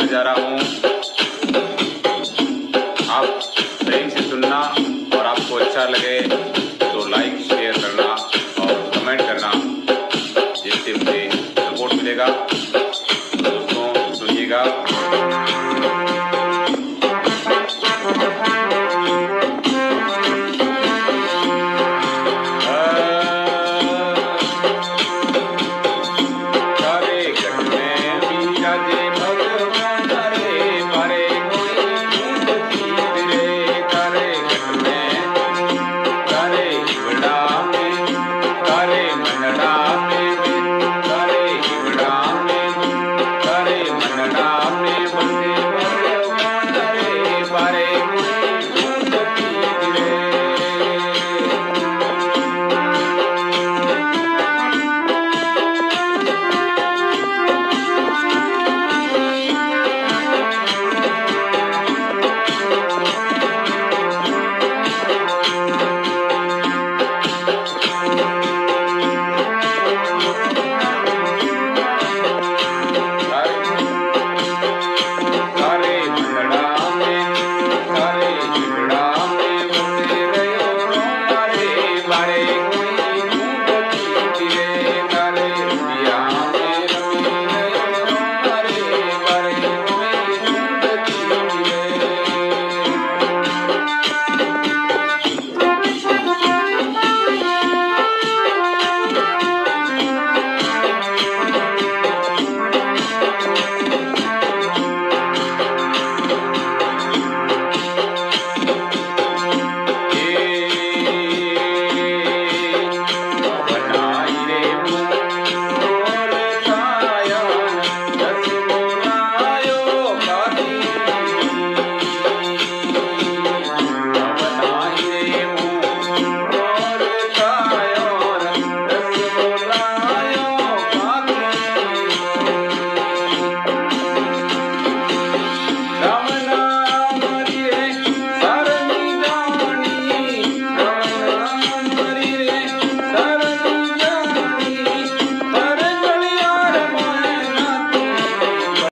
सुनाने जा रहा हूँ। आप सही से सुनना और आपको अच्छा लगे तो लाइक शेयर करना और कमेंट करना, जिससे मुझे सपोर्ट मिलेगा। तो दोस्तों सुनिएगा। सारे घर में मीरा जे